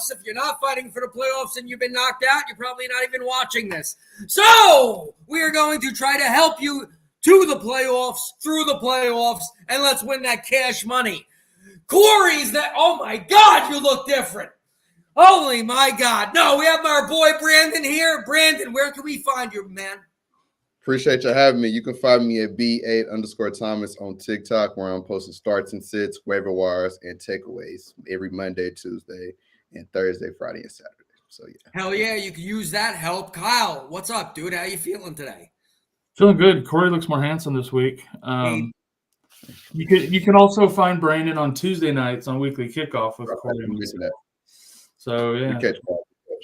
playoffs. If you're not fighting for the playoffs and you've been knocked out, you're probably not even watching this. So we are going to try to help you to the playoffs, through the playoffs, and let's win that cash money. Corey's that, oh my God, you look different. Holy my God. No, we have our boy Brandon here. Brandon, where can we find you, man? Appreciate you having me. You can find me at B8_Thomas on TikTok, where I'm posting starts and sits, waiver wires, and takeaways every Monday, Tuesday, and Thursday, Friday, and Saturday. So yeah. Hell yeah, you can use that help. Kyle, what's up, dude? How you feeling today? Feeling good. Corey looks more handsome this week. You can also find Brandon on Tuesday nights on Weekly Kickoff with Corey. So yeah,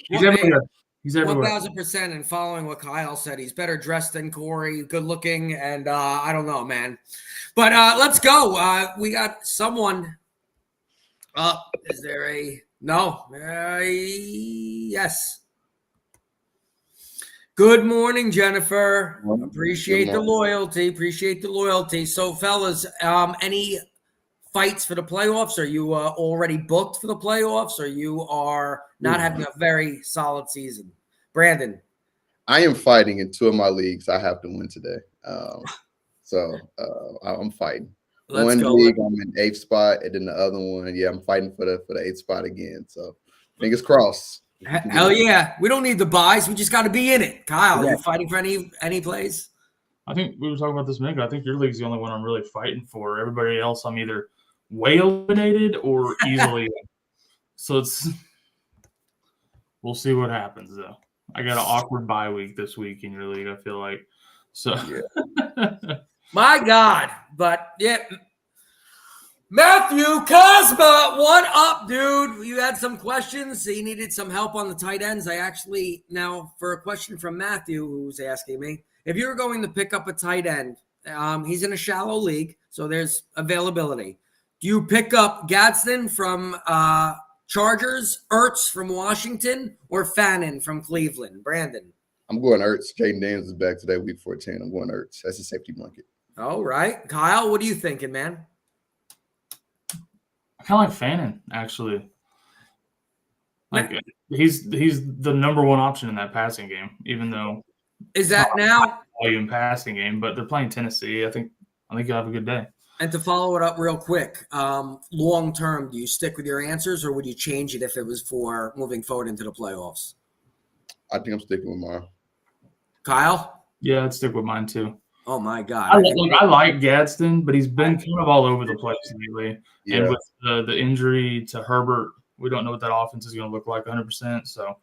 he's everywhere. He's everywhere. 1,000%. And following what Kyle said, he's better dressed than Corey, good looking, and I don't know, man. But let's go. We got someone. Is there a no? Yes. Good morning, Jennifer. Appreciate the loyalty. So, fellas, any fights for the playoffs? Are you already booked for the playoffs, or you are not having a very solid season? Brandon. I am fighting in 2 of my leagues. I have to win today. I'm fighting. One league, I'm in 8th spot, and then the other one, I'm fighting for the 8th spot again. So, fingers crossed. Hell yeah. We don't need the buys. We just got to be in it. Kyle, you fighting for any plays? I think we were talking about this a minute ago. I think your league's the only one I'm really fighting for. Everybody else, I'm either way eliminated or easily. So we'll see what happens, though. I got an awkward bye week this week in your league, I feel like. So My God. But yeah. Matthew Cosma, what up, dude? You had some questions. You needed some help on the tight ends. Now for a question from Matthew, who's asking me, if you were going to pick up a tight end, he's in a shallow league, so there's availability. Do you pick up Gadsden from Chargers, Ertz from Washington, or Fannin from Cleveland? Brandon. I'm going Ertz. Jaden Daniels is back today, week 14. I'm going Ertz. That's a safety blanket. All right. Kyle, what are you thinking, man? I kind of like Fannin, actually. Like he's the number one option in that passing game, even though is that now volume passing game, but they're playing Tennessee. I think you'll have a good day. And to follow it up real quick, long term, do you stick with your answers, or would you change it if it was for moving forward into the playoffs? I think I'm sticking with mine. Kyle? Yeah, I'd stick with mine too. Oh my God! I like Gadsden, but he's been kind of all over the place lately. Yeah. And with the injury to Herbert, we don't know what that offense is going to look like 100%. So,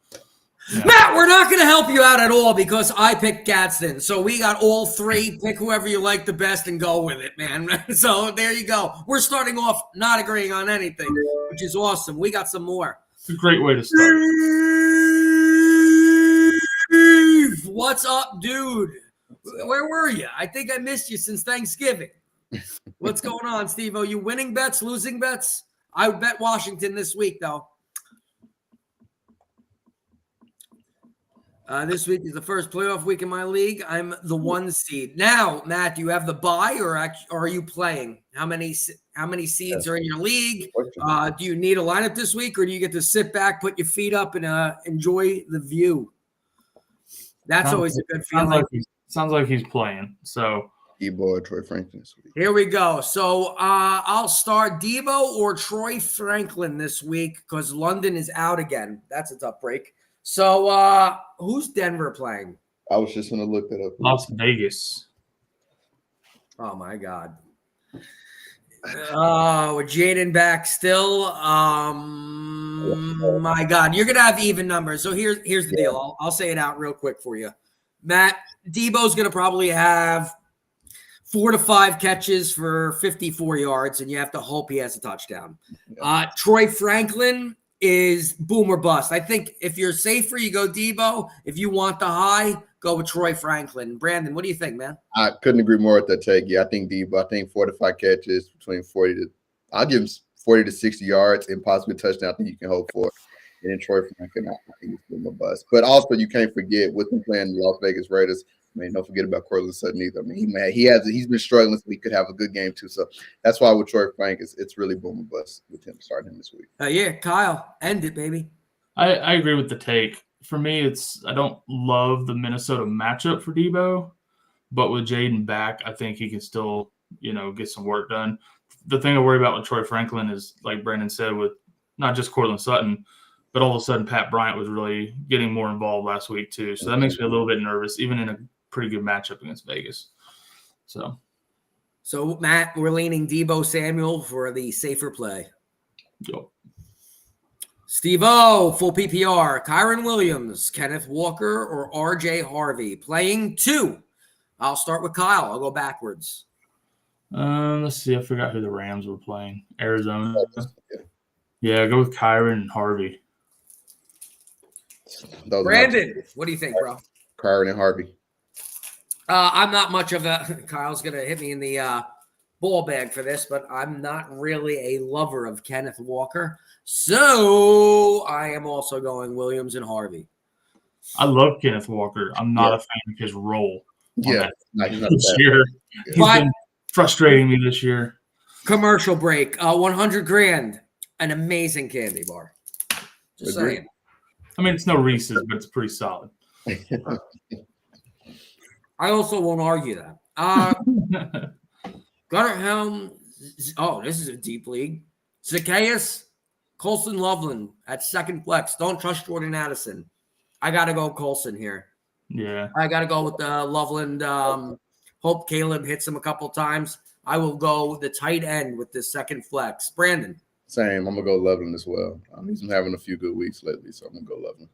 yeah. Matt, we're not going to help you out at all because I picked Gadsden. So we got all 3. Pick whoever you like the best and go with it, man. So there you go. We're starting off not agreeing on anything, which is awesome. We got some more. It's a great way to start. What's up, dude? Where were you? I think I missed you since Thanksgiving. What's going on, Steve? Are you winning bets, losing bets? I would bet Washington this week, though. This week is the first playoff week in my league. I'm the 1 seed. Now, Matt, do you have the bye or are you playing? How many seeds are in your league? Do you need a lineup this week, or do you get to sit back, put your feet up, and enjoy the view? That's always a good feeling. Sounds like he's playing. So Debo or Troy Franklin this week. Here we go. So I'll start Debo or Troy Franklin this week because London is out again. That's a tough break. So who's Denver playing? I was just going to look that up. Las Vegas. Oh, my God. With Jaden back still. My God. You're going to have even numbers. So here's the deal. I'll say it out real quick for you. Matt, Debo's going to probably have 4 to 5 catches for 54 yards, and you have to hope he has a touchdown. Troy Franklin is boom or bust. I think if you're safer, you go Debo. If you want the high, go with Troy Franklin. Brandon, what do you think, man? I couldn't agree more with that take. Yeah, I think Debo. I think 4 to 5 catches between 40 to – I'll give him 40 to 60 yards and possibly a touchdown. I think you can hope for. And then Troy Franklin, I think he's boom or bust. But also, you can't forget with him playing the Las Vegas Raiders. I mean, don't forget about Cortland Sutton either. I mean, he's been struggling, so he could have a good game too. So that's why with Troy Frank, it's really boom or bust with him starting him this week. Yeah, Kyle, end it, baby. I agree with the take. For me, I don't love the Minnesota matchup for Debo, but with Jaden back, I think he can still, get some work done. The thing I worry about with Troy Franklin is, like Brandon said, with not just Cortland Sutton, but all of a sudden Pat Bryant was really getting more involved last week too. So that makes me a little bit nervous, even in a pretty good matchup against Vegas. So Matt, we're leaning Debo Samuel for the safer play. Yep. Steve-O, full PPR, Kyron Williams, Kenneth Walker, or RJ Harvey. Playing 2. I'll start with Kyle. I'll go backwards. Let's see. I forgot who the Rams were playing. Arizona. Yeah, go with Kyron and Harvey. Brandon, what do you think, bro? Kyron and Harvey. I'm not much of a – Kyle's going to hit me in the ball bag for this, but I'm not really a lover of Kenneth Walker. So I am also going Williams and Harvey. I love Kenneth Walker. I'm not a fan of his role. Yeah, this year. He's been frustrating me this year. Commercial break. $100,000. An amazing candy bar. Just saying. I mean, it's no Reese's, but it's pretty solid. I also won't argue that. Gunnar Helm. Oh, this is a deep league. Zacchaeus, Colson Loveland at second flex. Don't trust Jordan Addison. I got to go Colson here. Yeah. I got to go with Loveland. Hope Caleb hits him a couple times. I will go the tight end with the second flex. Brandon. Same. I'm going to go Loveland as well. He's been having a few good weeks lately, so I'm going to go Loveland.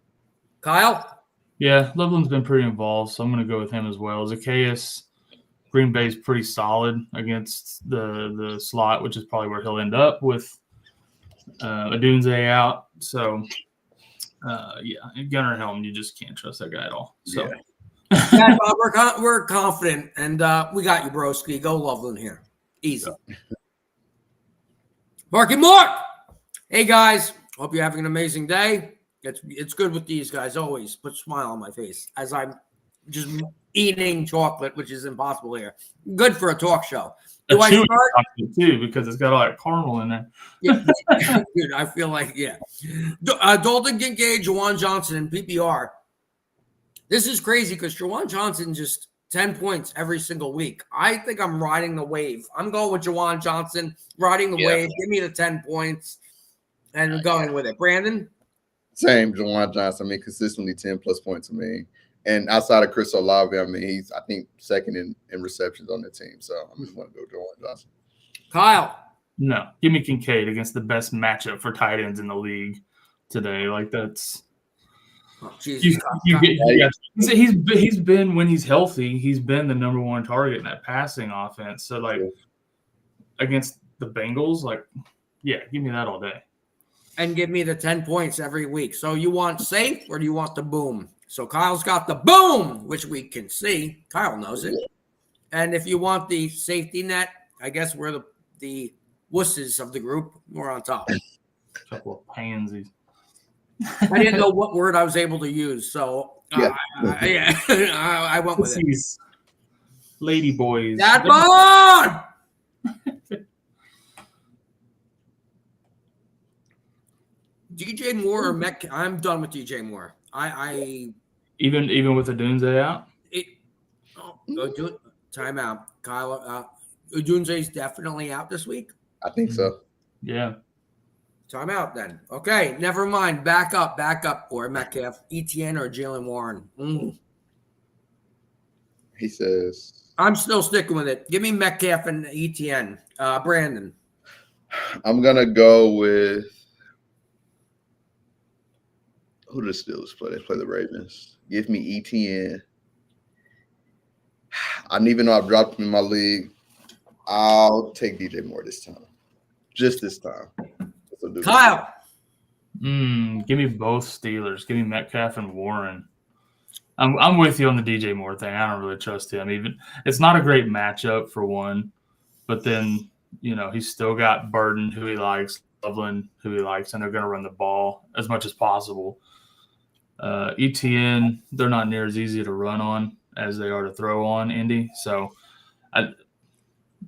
Kyle? Yeah, Loveland's been pretty involved, so I'm going to go with him as well. Zacchaeus, Green Bay's pretty solid against the slot, which is probably where he'll end up with Adunze out. So, and Gunnar Helm, you just can't trust that guy at all. So, yeah, we're confident, and we got you, broski. Go Loveland here. Easy. Marky Mark! Hey, guys. Hope you're having an amazing day. It's good with these guys always. Put a smile on my face as I'm just eating chocolate, which is impossible here. Good for a talk show. Do I start? Too, because it's got all that caramel in there. Yeah, dude, I feel like, yeah. Dalton Kincaid, Juwan Johnson, and PPR. This is crazy because Juwan Johnson just 10 points every single week. I think I'm riding the wave. I'm going with Juwan Johnson, riding the wave. Give me the 10 points, and going with it. Brandon? Same, Juwan Johnson. I mean, consistently 10-plus points to me. And outside of Chris Olave, I mean, he's, I think, second in receptions on the team. So I'm just going to go Juwan Johnson. Kyle? No. Give me Kincaid against the best matchup for tight ends in the league today. Like, that's – he's been, when he's healthy, he's been the number one target in that passing offense. So, like, against the Bengals, like, yeah, give me that all day. And give me the 10 points every week. So you want safe or do you want the boom? So Kyle's got the boom, which we can see. Kyle knows it. And if you want the safety net, I guess we're the wusses of the group. We're on top. Couple of pansies. I didn't know what word I was able to use. So I went with it. Lady boys. That bone! DJ Moore or Metcalf? I'm done with DJ Moore. Even with Adunze out? Timeout. Kyle, Adunze's definitely out this week? I think so. Yeah. Timeout then. Okay, never mind. Back up. Or Metcalf, ETN, or Jalen Warren. He says. I'm still sticking with it. Give me Metcalf and ETN. Brandon. I'm going to go with. Who do the Steelers play? They play the Ravens. Give me ETN. I don't even know I've dropped him in my league. I'll take DJ Moore this time. Just this time. Kyle. Give me both Steelers. Give me Metcalf and Warren. I'm with you on the DJ Moore thing. I don't really trust him. Even it's not a great matchup for one, but then he's still got Burden, who he likes, Loveland, who he likes, and they're going to run the ball as much as possible. ETN, they're not near as easy to run on as they are to throw on, Indy. So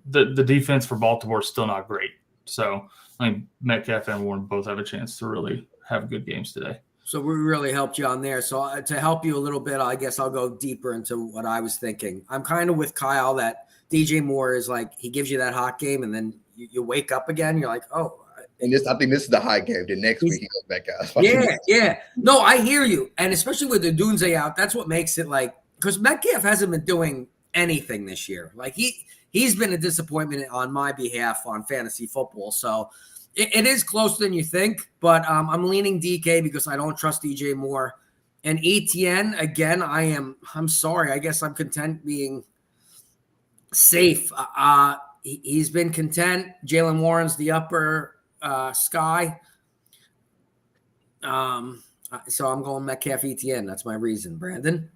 the defense for Baltimore is still not great. So I think Metcalf and Warren both have a chance to really have good games today. So we really helped you on there. So to help you a little bit, I guess I'll go deeper into what I was thinking. I'm kind of with Kyle that DJ Moore is like, he gives you that hot game and then you wake up again. You're like, oh. And I think this is the high game. The next week he goes back out. Yeah. No, I hear you. And especially with the Dunze out, that's what makes it like, because Metcalf hasn't been doing anything this year. Like he's been a disappointment on my behalf on fantasy football. So it is closer than you think, but I'm leaning DK because I don't trust DJ Moore. And ETN, again, I'm sorry. I guess I'm content being safe. He's been content. Jalen Warren's the upper sky. So I'm going Metcalf ETN. That's my reason. Brandon?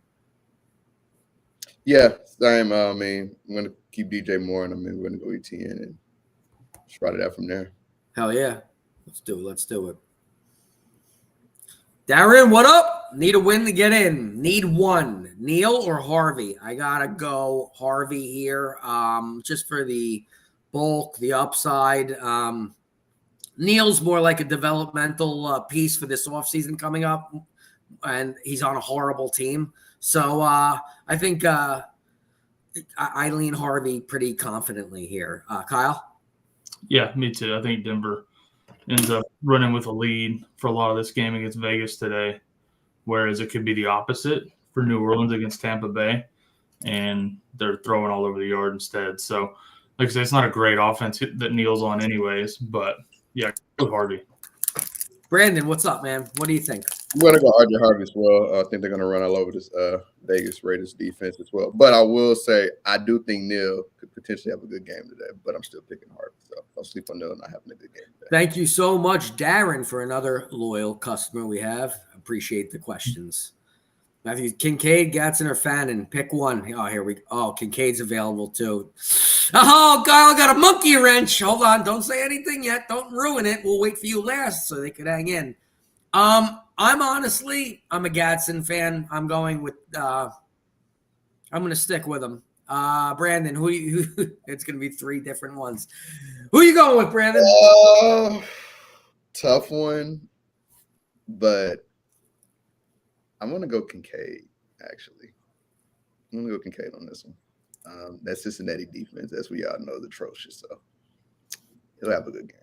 Yeah, same. I mean, I'm going to keep DJ Moore, and we're going to go ETN and just ride it out from there. Hell yeah. Let's do it. Darren, what up? Need a win to get in. Need one. Neil or Harvey? I got to go Harvey here just for the bulk, the upside. Neil's more like a developmental piece for this offseason coming up, and he's on a horrible team. So I think I lean Harvey pretty confidently here. Kyle? Yeah, me too. I think Denver ends up running with a lead for a lot of this game against Vegas today, whereas it could be the opposite for New Orleans against Tampa Bay, and they're throwing all over the yard instead. So, like I said, it's not a great offense that Neil's on anyways, but yeah, go Harvey. Brandon, what's up, man? What do you think? I'm going to go RJ Harvey as well. I think they're going to run all over this Vegas Raiders defense as well. But I will say I do think Neil could potentially have a good game today, but I'm still picking Harvey. So I'll sleep on Neil not having a good game today. Thank you so much, Darren, for another loyal customer we have. Appreciate the questions. Matthew, Kincaid, Gatson, or Fannin? Pick one. Oh, here we go. Oh, Kincaid's available too. Oh, Kyle got a monkey wrench. Hold on. Don't say anything yet. Don't ruin it. We'll wait for you last so they could hang in. I'm a Gatson fan. I'm going with I'm going to stick with him. Brandon, who it's going to be three different ones. Who you going with, Brandon? Tough one, but I'm going to go Kincaid, actually. I'm going to go Kincaid on this one. That Cincinnati defense, as we all know, is atrocious. So he'll have a good game.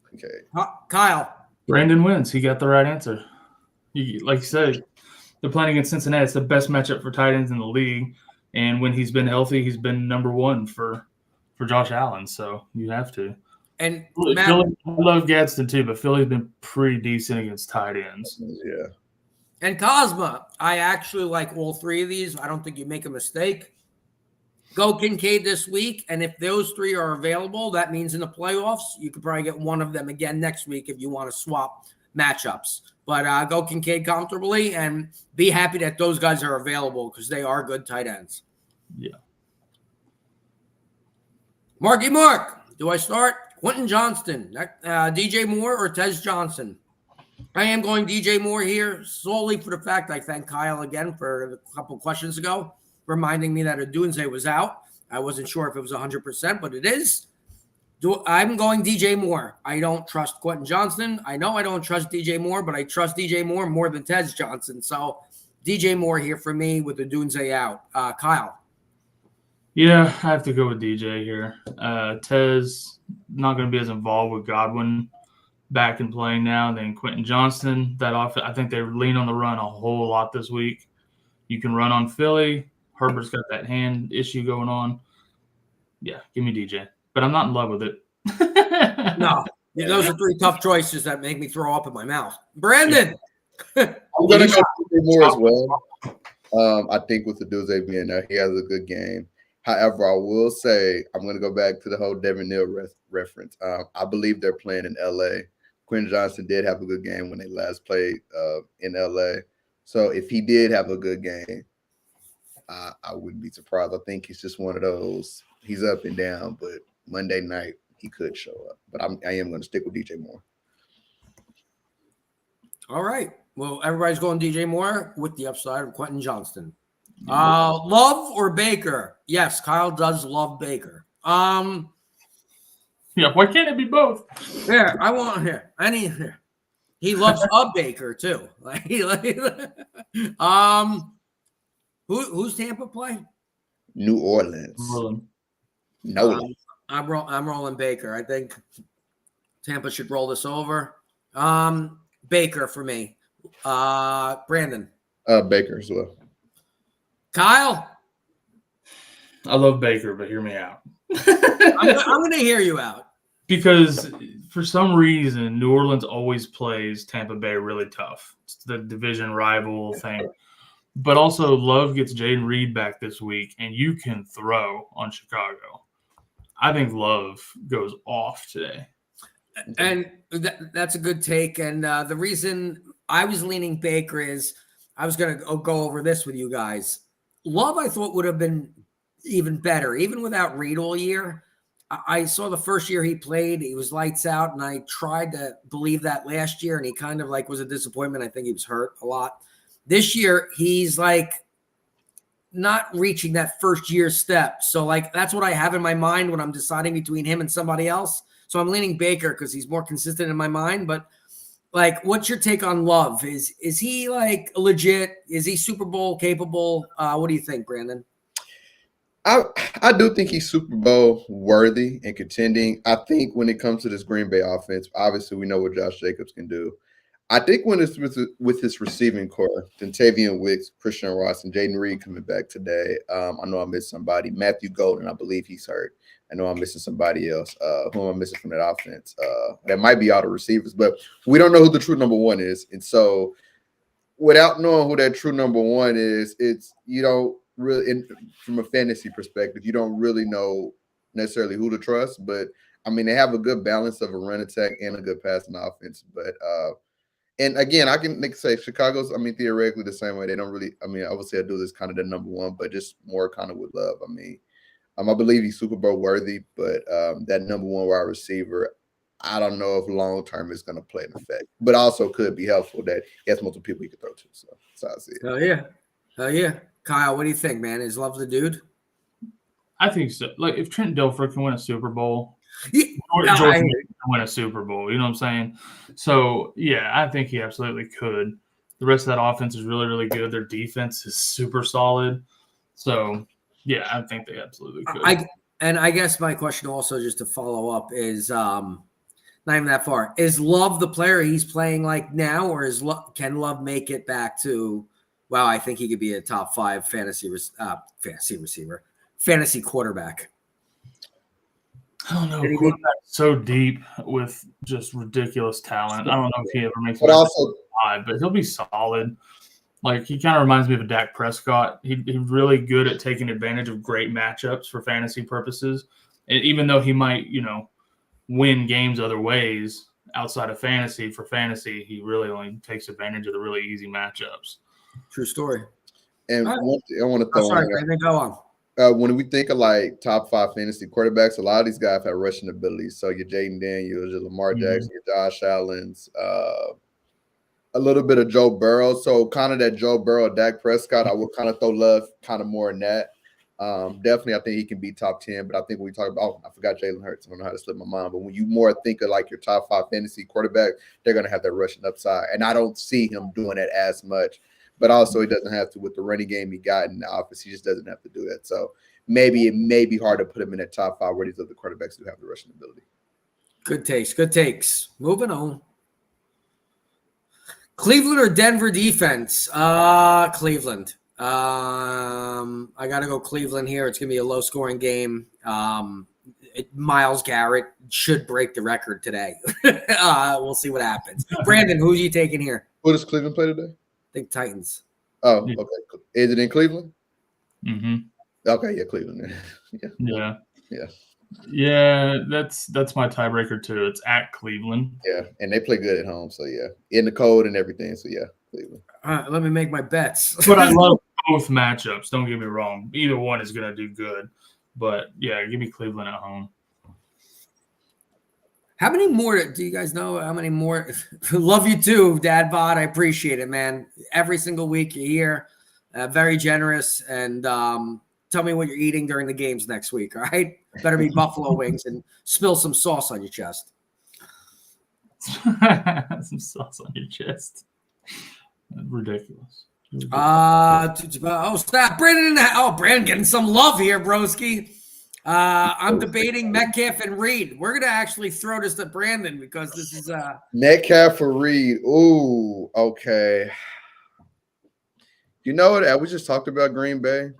Kincaid. Kyle. Brandon wins. He got the right answer. Like you said, they're playing against Cincinnati. It's the best matchup for tight ends in the league. And when he's been healthy, he's been number one for Josh Allen. So you have to. And Philly, I love Gadsden too, but Philly's been pretty decent against tight ends. Yeah. And Cosma, I actually like all three of these. I don't think you make a mistake. Go Kincaid this week, and if those three are available, that means in the playoffs, you could probably get one of them again next week if you want to swap matchups. But go Kincaid comfortably and be happy that those guys are available because they are good tight ends. Yeah. Marky Mark, do I start? Quentin Johnston, DJ Moore, or Tez Johnson? I am going DJ Moore here solely for the fact I thank Kyle again for a couple questions ago, reminding me that Odunze was out. I wasn't sure if it was 100%, but it is. I'm going DJ Moore. I don't trust Quentin Johnston. I know I don't trust DJ Moore, but I trust DJ Moore more than Tez Johnson. So DJ Moore here for me with Odunze out. Kyle. Yeah, I have to go with DJ here. Tez not going to be as involved with Godwin back and playing now than Quentin Johnston. I think they lean on the run a whole lot this week. You can run on Philly. Herbert's got that hand issue going on. Yeah, give me DJ. But I'm not in love with it. No. Yeah, those are three tough choices that make me throw up in my mouth. Brandon. I'm going to go DJ Moore as well. I think with the Odunze being there, he has a good game. However, I will say I'm going to go back to the whole Devin Neal reference. I believe they're playing in L.A. Quentin Johnston did have a good game when they last played in L.A. So if he did have a good game, I wouldn't be surprised. I think he's just one of those. He's up and down, but Monday night he could show up. But I am going to stick with DJ Moore. All right. Well, everybody's going DJ Moore with the upside of Quentin Johnston. Love or Baker? Yes, Kyle does love Baker. Yeah, why can't it be both? Here, I want here. I need here. He loves a Baker too. Who's Tampa play? New Orleans. No. I'm rolling Baker. I think Tampa should roll this over. Baker for me. Brandon. Baker as well. Kyle. I love Baker, but hear me out. I'm going to hear you out. Because for some reason, New Orleans always plays Tampa Bay really tough. It's the division rival thing. But also, Love gets Jaden Reed back this week, and you can throw on Chicago. I think Love goes off today. And that's a good take. And the reason I was leaning Baker is I was going to go over this with you guys. Love, I thought, would have been even better, even without Reed all year. I saw the first year he played, he was lights out, and I tried to believe that last year, and he kind of was a disappointment. I think he was hurt a lot. This year, he's not reaching that first year step. So that's what I have in my mind when I'm deciding between him and somebody else. So I'm leaning Baker because he's more consistent in my mind. But what's your take on Love? Is he legit? Is he Super Bowl capable? What do you think, Brandon? I do think he's Super Bowl worthy and contending. I think when it comes to this Green Bay offense, obviously we know what Josh Jacobs can do. I think when it's with his receiving core, Dontavian Wicks, Christian Ross, and Jaden Reed coming back today. I know I missed somebody. Matthew Golden, I believe he's hurt. I know I'm missing somebody else. Who am I missing from that offense? That might be all the receivers, but we don't know who the true number one is. And so without knowing who that true number one is, it's really, from a fantasy perspective, you don't really know necessarily who to trust. But I mean, they have a good balance of a run attack and a good passing offense. But and again, I can say Chicago's, theoretically the same way. They don't really, obviously I do this kind of the number one, but just more kind of with Love. I believe he's Super Bowl worthy, but that number one wide receiver, I don't know if long term is going to play an effect, but also could be helpful that he has multiple people he can throw to. So that's how I see it. Hell yeah. Kyle, what do you think, man? Is Love the dude? I think so. If Trent Dilfer can win a Super Bowl, Jordan can win a Super Bowl. You know what I'm saying? So, yeah, I think he absolutely could. The rest of that offense is really, really good. Their defense is super solid. So, yeah, I think they absolutely could. I guess my question also, just to follow up, is not even that far. Is Love the player he's playing now, or can Love make it back to, wow, I think he could be a top 5 fantasy quarterback? I don't know. Quarterback's so deep with just ridiculous talent. I don't know if he ever makes it also 5, but he'll be solid. He kind of reminds me of a Dak Prescott. He's really good at taking advantage of great matchups for fantasy purposes. And even though he might, win games other ways outside of fantasy, for fantasy, he really only takes advantage of the really easy matchups. True story. And one thing I want to throw on. Go on. When we think of top 5 fantasy quarterbacks, a lot of these guys have rushing abilities. So your Jaden Daniels, your Lamar Jackson, your Josh Allen's, a little bit of Joe Burrow. So kind of that Joe Burrow, Dak Prescott, I would kind of throw Love kind of more in that. Definitely, I think he can be top 10. But I think when we talk about, I forgot Jalen Hurts. I don't know how to slip my mind. But when you more think of your top 5 fantasy quarterback, they're going to have that rushing upside. And I don't see him doing that as much. But also, he doesn't have to with the running game he got in the office. He just doesn't have to do that. So maybe it may be hard to put him in that top 5 where these other quarterbacks who have the rushing ability. Good takes. Moving on. Cleveland or Denver defense? Cleveland. I got to go Cleveland here. It's going to be a low-scoring game. Miles Garrett should break the record today. We'll see what happens. Brandon, who are you taking here? Who does Cleveland play today? I think Titans. Oh, okay. Is it in Cleveland? Mm-hmm. Okay, yeah, Cleveland. Yeah, that's my tiebreaker too. It's at Cleveland. Yeah, and they play good at home, so yeah, in the cold and everything. So yeah, Cleveland. All right, let me make my bets. But I love both matchups. Don't get me wrong. Either one is going to do good. But yeah, give me Cleveland at home. How many more do you guys know? How many more? Love you too, Dad Bod. I appreciate it, man. Every single week you're here. Very generous. And tell me what you're eating during the games next week, all right? Better be buffalo wings and spill some sauce on your chest. Some sauce on your chest. Ridiculous. Stop. Brandon getting some love here, broski. I'm debating Metcalf and Reed. We're gonna actually throw this to Brandon because this is Metcalf or Reed. Ooh, okay. You know what? We just talked about Green Bay.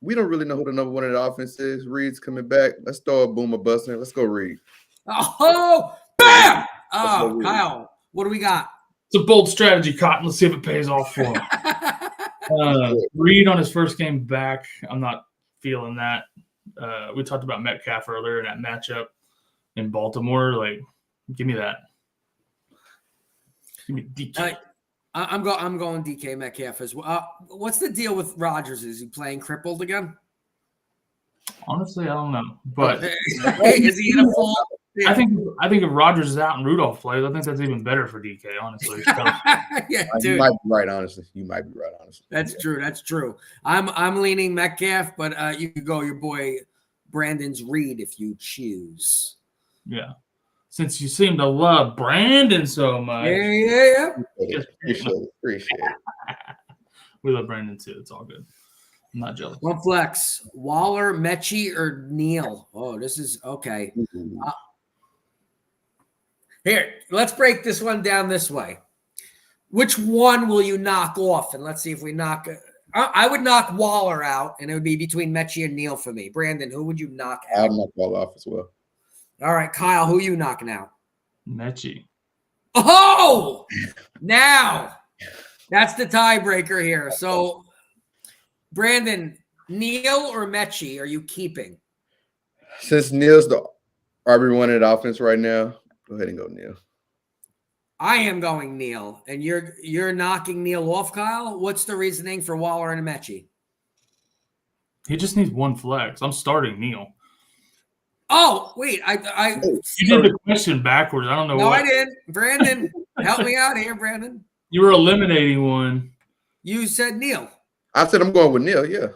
We don't really know who the number one in the offense is. Reed's coming back. Let's throw a boomer buster. Let's go Reed. Oh, bam! Oh, Kyle, what do we got? It's a bold strategy, Cotton. Let's see if it pays off for him. Reed on his first game back. I'm not feeling that. We talked about Metcalf earlier in that matchup in Baltimore. Like, give me that. Give me DK. I'm going DK Metcalf as well. What's the deal with Rodgers? Is he playing crippled again? Honestly, I don't know. But is he in a full? Yeah. I think if Rodgers is out and Rudolph plays, I think that's even better for DK. Honestly, yeah, dude. You might be right. Honestly, you might be right. Honestly, that's true. That's true. I'm leaning Metcalf, but you could go your boy Brandon's Reed if you choose. Yeah, since you seem to love Brandon so much. Yeah. Appreciate it. We love Brandon too. It's all good. I'm not jealous. One flex: Waller, Mechie, or Neal. Oh, this is okay. Here, let's break this one down this way. Which one will you knock off? And let's see if we knock – I would knock Waller out, and it would be between Mechie and Neal for me. Brandon, who would you knock out? I'd knock Waller off as well. All right, Kyle, who are you knocking out? Mechie. Oh! Now, that's the tiebreaker here. So, Brandon, Neal or Mechie are you keeping? Since Neal's the RB1 in the offense right now, go ahead and go Neal. I am going Neal, and you're knocking Neal off, Kyle. What's the reasoning for Waller and Mechie? He just needs one flex. I'm starting Neal. Oh, wait, you did the question backwards. I don't know. No, what. I didn't. Brandon, help me out here, Brandon. You were eliminating one. You said Neal. I said I'm going with Neal. Yeah.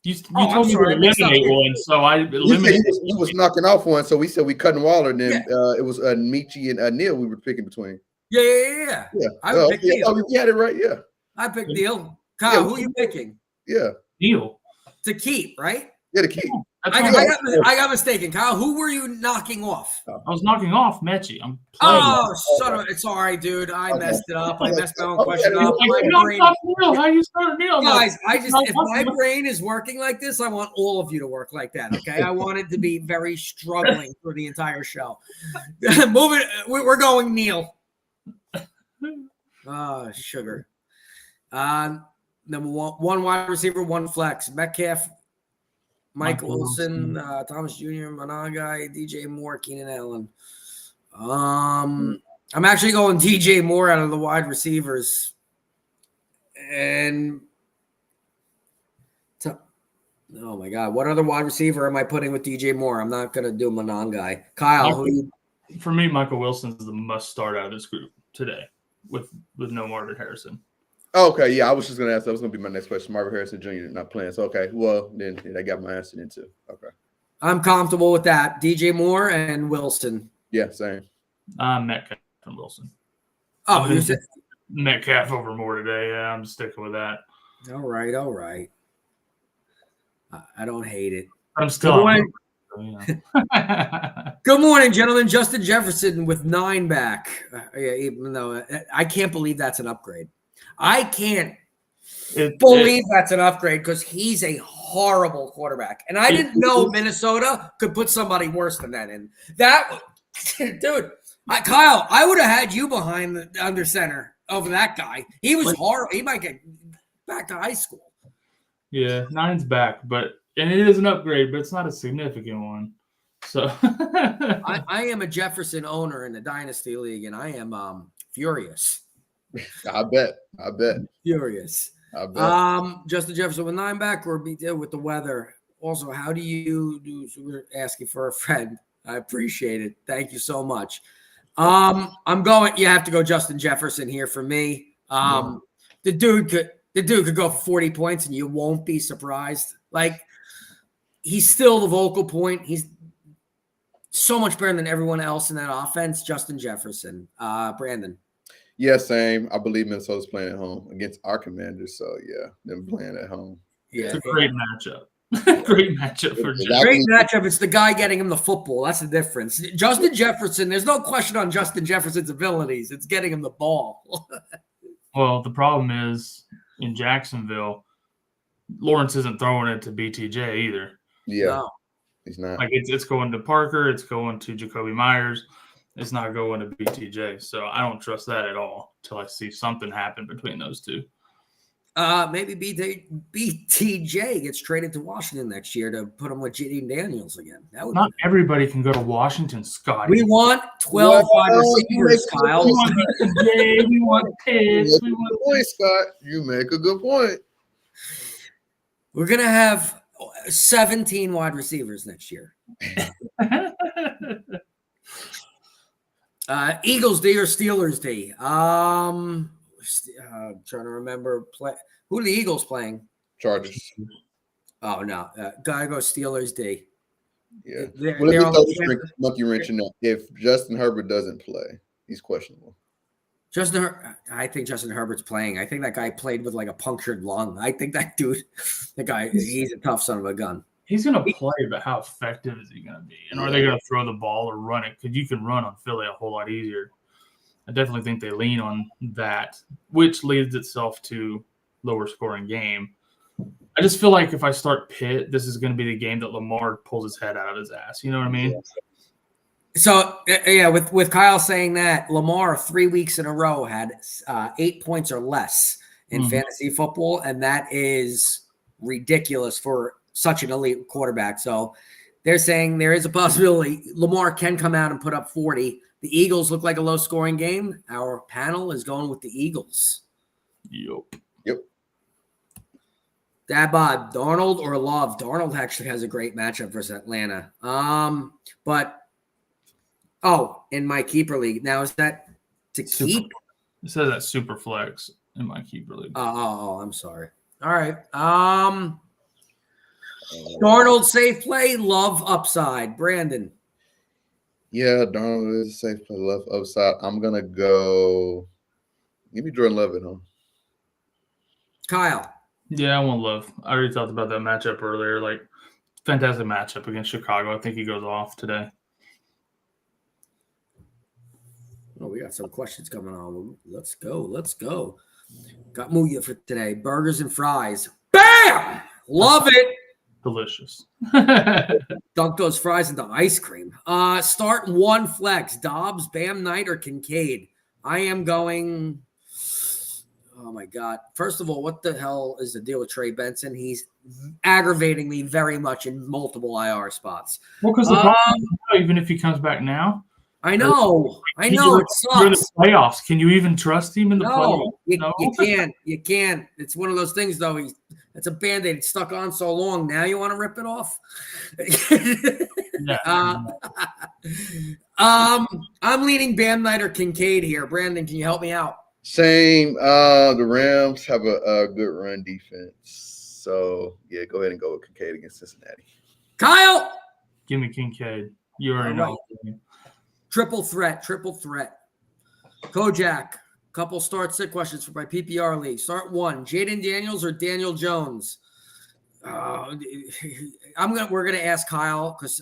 You told me to eliminate one, so I eliminated. You was knocking off one, so we said we cutting Waller, and then it was Michi and Neal we were picking between. Yeah. I picked Neal. Oh, you had it right. Yeah. I picked Neal. Kyle, who are you picking? Yeah. Neal. To keep, right? Yeah, to keep. I got mistaken. Kyle, who were you knocking off? I was knocking off Mechie. Son of a, it's all right, dude. I messed it up. I messed my own question up. How you start Neal? Guys, if my brain is working like this, I want all of you to work like that, okay? I want it to be very struggling for the entire show. We're going Neal. Sugar. Number one wide receiver, one flex. Metcalf, Mike Wilson, Thomas Jr., Managai, DJ Moore, Keenan Allen. I'm actually going DJ Moore out of the wide receivers. And oh my God, what other wide receiver am I putting with DJ Moore? I'm not going to do Managai. Kyle, for me, Michael Wilson is the must start out of this group today with no Marvin Harrison. Okay, yeah, I was just gonna ask. That was gonna be my next question. Marvin Harrison Jr. not playing, so okay. Well, then I got my answer then too. Okay, I'm comfortable with that. DJ Moore and Wilson. Yeah, same. Metcalf and Wilson. Oh, you said Metcalf over Moore today. Yeah, I'm sticking with that. All right. I don't hate it. I'm still. Good morning, gentlemen. Justin Jefferson with 9 back. Even though I can't believe that's an upgrade. I can't believe that's an upgrade because he's a horrible quarterback. And I didn't know Minnesota could put somebody worse than that in. Dude, Kyle, I would have had you behind the under center over that guy. He was horrible. He might get back to high school. Yeah, 9's back, and it is an upgrade, but it's not a significant one. So I am a Jefferson owner in the Dynasty League, and I am furious. I bet. Furious. I bet. Justin Jefferson with 9 back or be deal with the weather. Also, how do you do? So we're asking for a friend. I appreciate it. Thank you so much. I'm going. You have to go Justin Jefferson here for me. The dude could go for 40 points and you won't be surprised. Like he's still the vocal point. so much better than everyone else in that offense. Justin Jefferson, Brandon. Yeah, same. I believe Minnesota's playing at home against our Commanders. So, yeah, them playing at home. Yeah, It's a great matchup. Great matchup for Jefferson. Great matchup. It's the guy getting him the football. That's the difference. Justin Jefferson, there's no question on Justin Jefferson's abilities. It's getting him the ball. Well, the problem is in Jacksonville, Lawrence isn't throwing it to BTJ either. Yeah, No. he's not. Like it's going to Parker, it's going to Jacoby Myers. It's not going to BTJ. So I don't trust that at all until I see something happen between those two. Maybe BTJ gets traded to Washington next year to put him with Jaden Daniels again. That would Not everybody can go to Washington, Scotty. We want 12 wide receivers, Kyle. We want BTJ, we want Pitts. You make a good point, Scott. You make a good point. We're going to have 17 wide receivers next year. Eagles D or Steelers D? Trying to remember. Who are the Eagles playing? Chargers. Oh, no. Gotta go Steelers D. Yeah. They're Well, let on me the- throw monkey wrench in there. If Justin Herbert doesn't play, he's questionable. I think Justin Herbert's playing. I think that guy played with like a punctured lung. I think that dude, he's a tough son of a gun. He's going to play, but how effective is he going to be? And are they going to throw the ball or run it? Because you can run on Philly a whole lot easier. I definitely think they lean on that, which leads itself to lower scoring game. I just feel like if I start Pitt, this is going to be the game that Lamar pulls his head out of his ass. You know what I mean? So, yeah, with Kyle saying that, Lamar 3 weeks in a row had 8 points or less in fantasy football, and that is ridiculous for such an elite quarterback. So they're saying there is a possibility Lamar can come out and put up 40. The Eagles look like a low-scoring game. Our panel is going with the Eagles. Yep. Dabod, Darnold or Love? Darnold actually has a great matchup versus Atlanta. In my keeper league. Now, is that to keep? It says that super flex in my keeper league. Oh, I'm sorry. All right. Darnold safe play, Love upside. Brandon. Yeah, Darnold is a safe play. Left upside. I'm gonna go. Give me Jordan Love at home. Kyle. Yeah, I want Love. I already talked about that matchup earlier. Like, fantastic matchup against Chicago. I think he goes off today. Oh, we got some questions coming on. Let's go. Got Muya for today. Burgers and fries. Bam! Love it. Delicious. Dunk those fries into ice cream. Start one flex. Dobbs, Bam Knight, or Kincaid. I am going. Oh my God. First of all, what the hell is the deal with Trey Benson? He's aggravating me very much in multiple IR spots. Well, because even if he comes back now. I know. It You're in sucks. the playoffs. Can you even trust him in the playoffs? You can't. It's one of those things, though. It's a Band-Aid. It's stuck on so long. Now you want to rip it off? I'm leaning Bam Knight or Kincaid here. Brandon, can you help me out? Same. The Rams have a good run defense. So, yeah, go ahead and go with Kincaid against Cincinnati. Kyle! Give me Kincaid. You already know. Triple threat. Kojak, couple start sit questions for my PPR league. Start one, Jaden Daniels or Daniel Jones? We're gonna ask Kyle because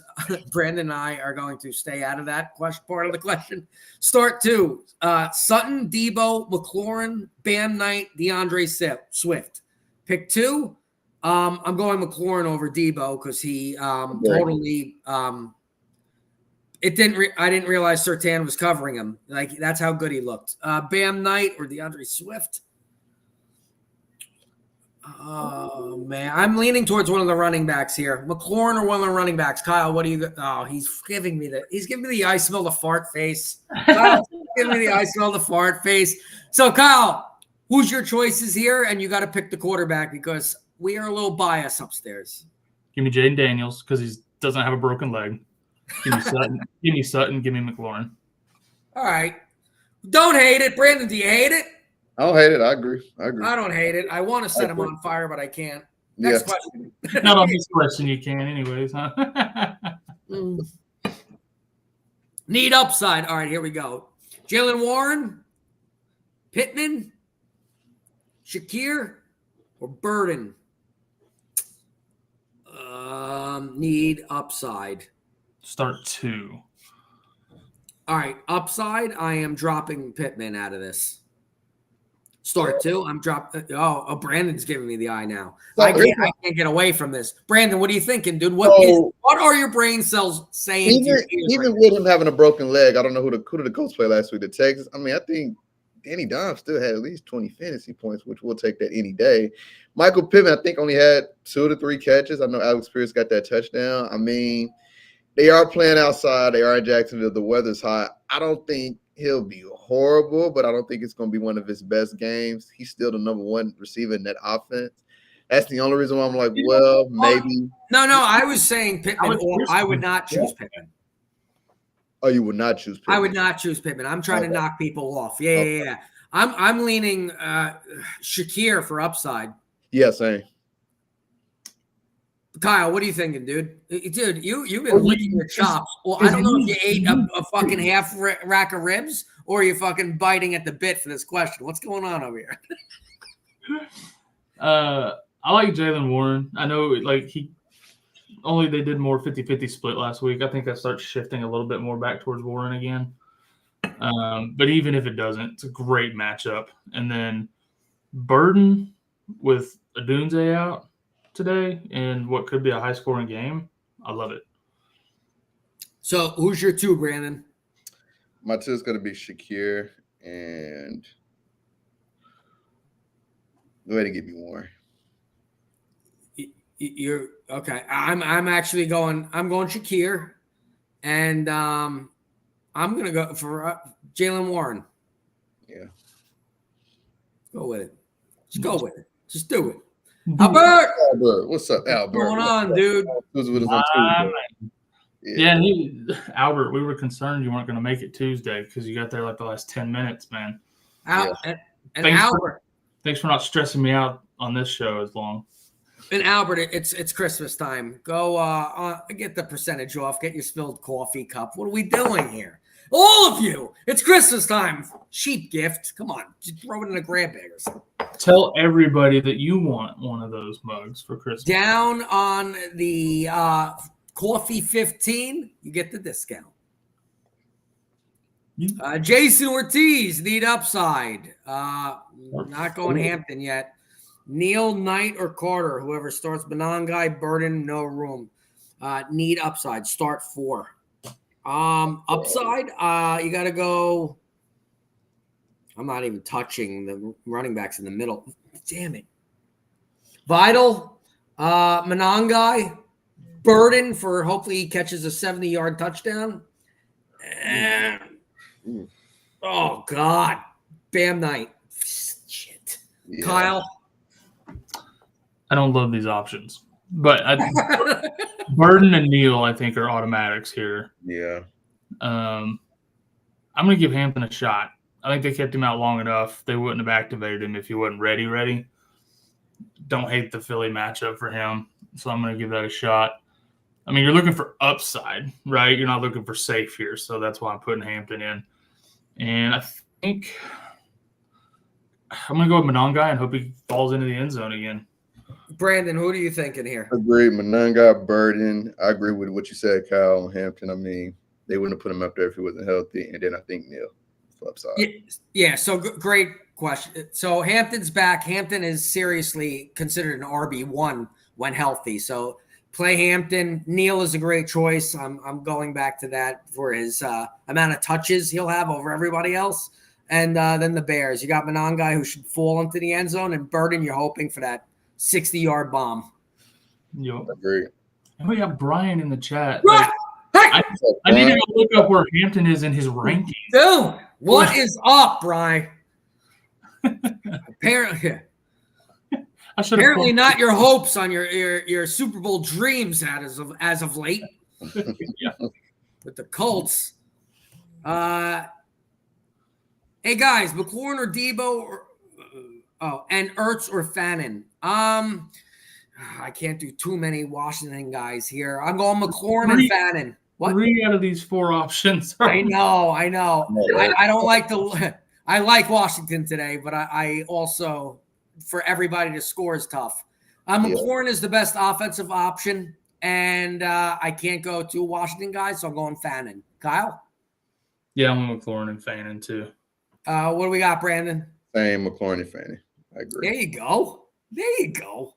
Brandon and I are going to stay out of that part of the question. Start two, Sutton, Debo, McLaurin, Bam Knight, DeAndre Swift. Pick two. I'm going McLaurin over Debo because he totally. I didn't realize Surtain was covering him. Like, that's how good he looked. Bam Knight or DeAndre Swift? Oh, man. I'm leaning towards one of the running backs here. McLaurin or one of the running backs. Kyle, what do you – oh, he's giving me the I smell the fart face. Kyle's giving me the I smell the fart face. So, Kyle, who's your choices here? And you got to pick the quarterback because we are a little biased upstairs. Give me Jaden Daniels because he doesn't have a broken leg. Give me Sutton. Give me McLaurin. All right. Don't hate it. Brandon, do you hate it? I don't hate it. I agree. I don't hate it. I want to set him on fire, but I can't. Next question. Not on this question you can anyways, huh? Need upside. All right, here we go. Jalen Warren, Pittman, Shakir, or Burden? Need upside. Start 2. All right, upside. I am dropping Pittman out of this. Start 2. I'm dropping. Oh, Brandon's giving me the eye now. I can't get away from this. Brandon, what are you thinking, dude? What are your brain cells saying? Even with him having a broken leg, I don't know who did the Colts play last week. The Texans. I mean, I think Danny Dimes still had at least 20 fantasy points, which we'll take that any day. Michael Pittman, I think, only had 2 to 3 catches. I know Alex Pierce got that touchdown. I mean, they are playing outside. They are in Jacksonville. The weather's hot. I don't think he'll be horrible, but I don't think it's going to be one of his best games. He's still the number 1 receiver in that offense. That's the only reason why I'm like, well, maybe. No, I was saying Pittman, or I would not choose Pittman. Oh, you would not choose Pittman? I would not choose Pittman. I'm trying to knock people off. Yeah. I'm leaning Shakir for upside. Yeah, same. Kyle, what are you thinking, dude? Dude, you've been licking your chops. Well, I don't know if you ate a fucking half rack of ribs or you're fucking biting at the bit for this question. What's going on over here? I like Jalen Warren. I know they did more 50-50 split last week. I think that starts shifting a little bit more back towards Warren again. But even if it doesn't, it's a great matchup. And then Burden with Adunze out today in what could be a high-scoring game. I love it. So who's your 2, Brandon? My 2 is going to be Shakir, and go ahead and give me Warren. You're okay. I'm actually going Shakir, and I'm gonna go for Jalen Warren. Yeah. Go with it. Just go with it. Just do it. Albert, what's up, Albert? What's going on, dude? Yeah, Albert, we were concerned you weren't going to make it Tuesday because you got there like the last 10 minutes, man. Albert, thanks for not stressing me out on this show as long. And Albert, it's Christmas time. Go get the percentage off. Get your spilled coffee cup. What are we doing here? All of you. It's Christmas time. Cheap gift. Come on. Just throw it in a grab bag or something. Tell everybody that you want one of those mugs for Christmas. Down on the coffee 15, you get the discount. Jason Ortiz, need upside. Not going Hampton yet. Neil, Knight, or Carter, whoever starts. Benangai, Burden, no room. Need upside. Start 4. Upside, you got to go. I'm not even touching the running backs in the middle. Damn it. Vital, Benangai, Burden for hopefully he catches a 70-yard touchdown. And, oh, God. Bam Knight. Shit. Yeah. Kyle. I don't love these options, but Burden and Neal, I think, are automatics here. Yeah. I'm going to give Hampton a shot. I think they kept him out long enough. They wouldn't have activated him if he wasn't ready. Don't hate the Philly matchup for him, so I'm going to give that a shot. I mean, you're looking for upside, right? You're not looking for safe here, so that's why I'm putting Hampton in. And I think I'm going to go with Monongai and hope he falls into the end zone again. Brandon, who are you thinking here? Agreed. Monongai, Burden. I agree with what you said, Kyle, on Hampton. I mean, they wouldn't have put him up there if he wasn't healthy. And then I think Neal for upside. Yeah, so great question. So Hampton's back. Hampton is seriously considered an RB1 when healthy. So play Hampton. Neal is a great choice. I'm going back to that for his amount of touches he'll have over everybody else. And then the Bears. You got Monongai who should fall into the end zone, and Burden, you're hoping for that 60-yard bomb. Yep. Agreed. And we got Brian in the chat. Right. I need to go look up where Hampton is in his rankings. Dude, what is up, Brian? Apparently not your hopes on your Super Bowl dreams as of late. Yeah. With the Colts. Hey guys, McLaurin or Debo and Ertz or Fannin. I can't do too many Washington guys here. I'm going McLaurin and Fannin. What? 3 out of these 4 options. I know. I right? don't like the. I like Washington today, but I also, for everybody to score is tough. McLaurin is the best offensive option, and I can't go to Washington guys, so I'm going Fannin. Kyle? Yeah, I'm with McLaurin and Fannin too. What do we got, Brandon? Same McLaurin and Fanny. I agree. There you go. There you go.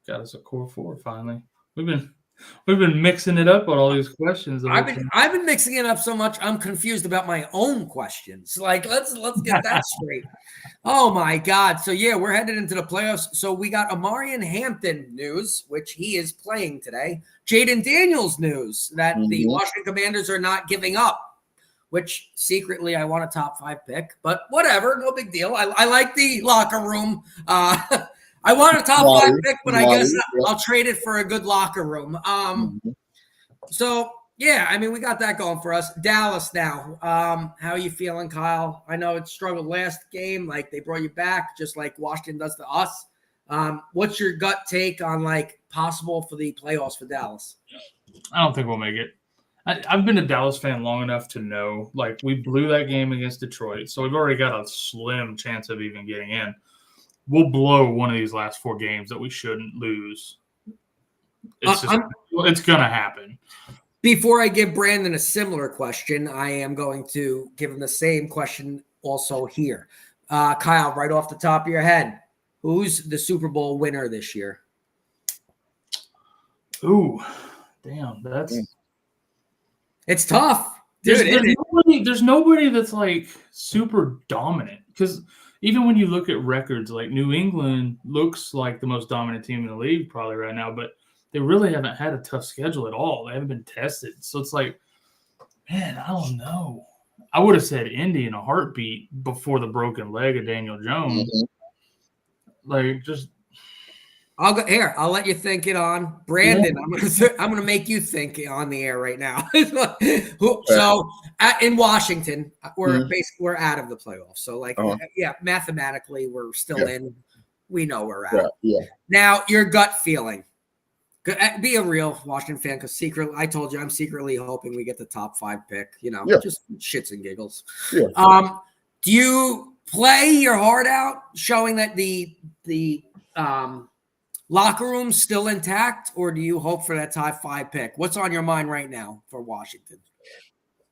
Got us a core 4 finally. We've been mixing it up on all these questions. I've been mixing it up so much. I'm confused about my own questions. Like, let's get that straight. Oh my God! So yeah, we're headed into the playoffs. So we got Amarian Hampton news, which he is playing today. Jaden Daniels news that the Washington Commanders are not giving up. Which secretly I want a top 5 pick, but whatever, no big deal. I like the locker room. I want a top 5 pick, but I guess I'll trade it for a good locker room. So yeah, I mean, we got that going for us. Dallas now. How are you feeling, Kyle? I know it struggled last game. Like, they brought you back, just like Washington does to us. What's your gut take on like possible for the playoffs for Dallas? I don't think we'll make it. I've been a Dallas fan long enough to know, like, we blew that game against Detroit, so we've already got a slim chance of even getting in. We'll blow one of these last 4 games that we shouldn't lose. It's going to happen. Before I give Brandon a similar question, I am going to give him the same question also here. Kyle, right off the top of your head, who's the Super Bowl winner this year? Ooh, damn, It's tough. Dude, there's nobody that's like super dominant, because even when you look at records, like New England looks like the most dominant team in the league probably right now, but they really haven't had a tough schedule at all. They haven't been tested. So it's like, man, I don't know. I would have said Indy in a heartbeat before the broken leg of Daniel Jones. Like, just I'll go here. I'll let you think it on. Brandon, I'm gonna make you think on the air right now. So in Washington, we're out of the playoffs. So yeah, mathematically we're still in. We know we're out. Yeah. Now your gut feeling. Be a real Washington fan, because I told you I'm secretly hoping we get the top 5 pick. Just shits and giggles. Yeah. Do you play your heart out, showing that the locker room's still intact, or do you hope for that top 5 pick? What's on your mind right now for Washington?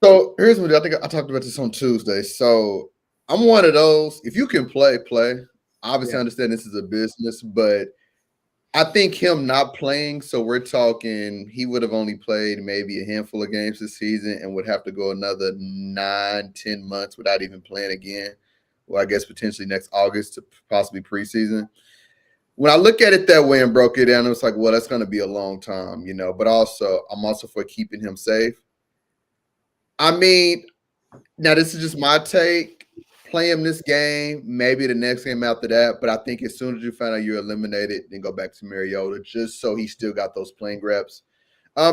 So here's what I think. I talked about this on Tuesday. So I'm one of those. If you can play. Obviously, I understand this is a business, but I think him not playing, so we're talking he would have only played maybe a handful of games this season and would have to go another 9-10 months without even playing again. Well, I guess potentially next August to possibly preseason. When I look at it that way and broke it down, it was like, well, that's going to be a long time, but also I'm also for keeping him safe. I mean, now this is just my take. Play him this game, maybe the next game after that. But I think as soon as you find out you're eliminated, then go back to Mariota, just so he still got those playing reps.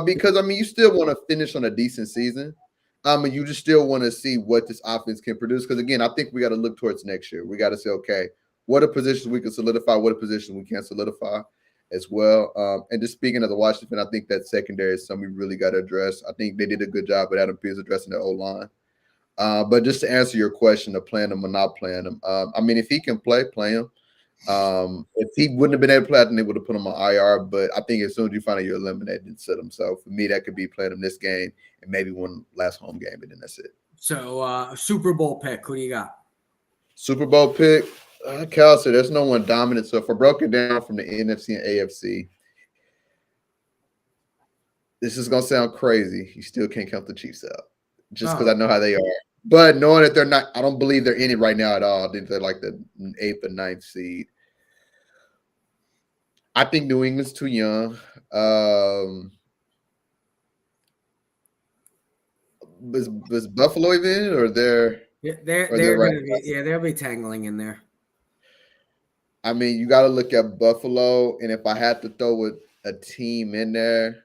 Because, I mean, you still want to finish on a decent season. And you just still want to see what this offense can produce. Because, again, I think we got to look towards next year. We got to say, okay, what are positions we can solidify, what are positions we can't solidify as well. And just speaking as a Washington fan, I think that secondary is something we really got to address. I think they did a good job with Adam Pierce addressing the O-line. But just to answer your question of playing him or not playing him, I mean, if he can play him. If he wouldn't have been able to play, then they would have put him on IR. But I think as soon as you find out you're eliminated, then sit him. So for me, that could be playing him this game and maybe one last home game, and then that's it. So Super Bowl pick, who do you got? Super Bowl pick, Cal said there's no one dominant. So if I broke it down from the NFC and AFC, this is going to sound crazy. You still can't count the Chiefs out. Just because I know how they are. But knowing that they're not, I don't believe they're in it right now at all. I think they're like the 8th or 9th seed. I think New England's too young. Was Buffalo even, or they're they'll be tangling in there. I mean, you got to look at Buffalo, and if I had to throw a team in there,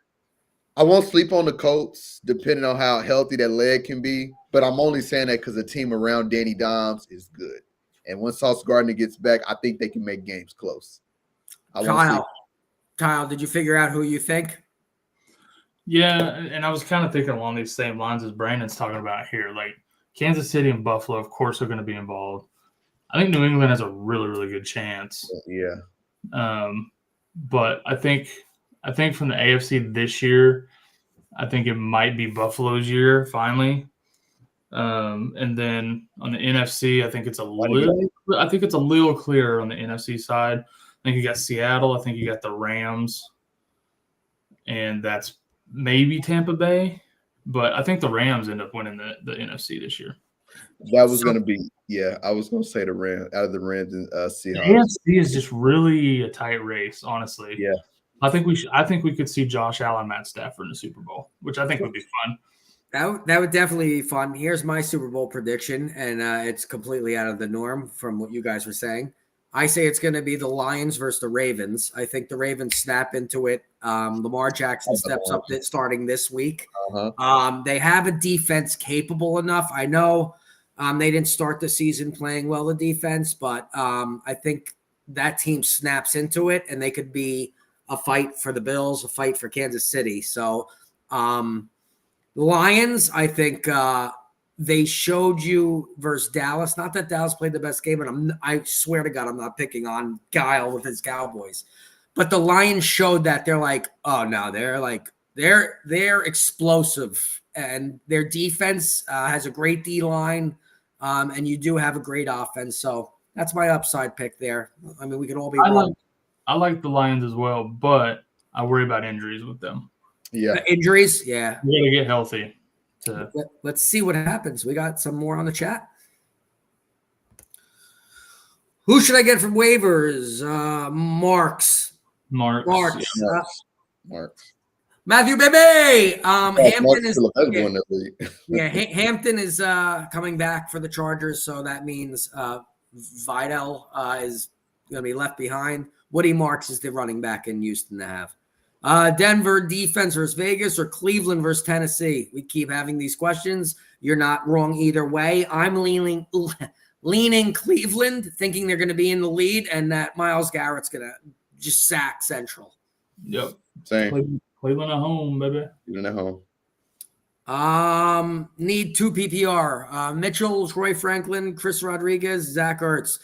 I won't sleep on the Colts, depending on how healthy that leg can be. But I'm only saying that because the team around Danny Dimes is good. And once Sauce Gardner gets back, I think they can make games close. Kyle, did you figure out who you think? Yeah, and I was kind of thinking along these same lines as Brandon's talking about here. Like Kansas City and Buffalo, of course, are going to be involved. I think New England has a really, really good chance. Yeah. But I think from the AFC this year, I think it might be Buffalo's year finally. And then on the NFC, I think it's a little clearer on the NFC side. I think you got Seattle. I think you got the Rams, and that's maybe Tampa Bay. But I think the Rams end up winning the NFC this year. That was going to be, I was going to say the Rams, out of the Rams and Seahawks. The AFC is just really a tight race, honestly. Yeah. I think we could see Josh Allen, Matt Stafford in the Super Bowl, which I think would be fun. That would definitely be fun. Here's my Super Bowl prediction, and it's completely out of the norm from what you guys were saying. I say it's going to be the Lions versus the Ravens. I think the Ravens snap into it. Lamar Jackson steps up starting this week. They have a defense capable enough. I know they didn't start the season playing well, the defense, but I think that team snaps into it, and they could be a fight for the Bills, a fight for Kansas City. So Lions, I think they showed you versus Dallas. Not that Dallas played the best game, and I swear to God, I'm not picking on Kyle with his Cowboys. But the Lions showed that they're like, oh no, they're explosive, and their defense has a great D line, and you do have a great offense. So that's my upside pick there. I mean, we could all be wrong. I like the Lions as well, but I worry about injuries with them. Yeah. Injuries? Yeah. We got to get healthy. Let's see what happens. We got some more on the chat. Who should I get from waivers? Marks. Matthew Bebe. Hampton is Hampton is coming back for the Chargers, so that means Vidal is going to be left behind. Woody Marks is the running back in Houston to have. Denver defense versus Vegas or Cleveland versus Tennessee. We keep having these questions. You're not wrong either way. I'm leaning Cleveland, thinking they're going to be in the lead and that Myles Garrett's going to just sack Central. Yep. Same. Cleveland at home, baby. Cleveland at home. Need 2 PPR. Mitchell, Troy Franklin, Chris Rodriguez, Zach Ertz.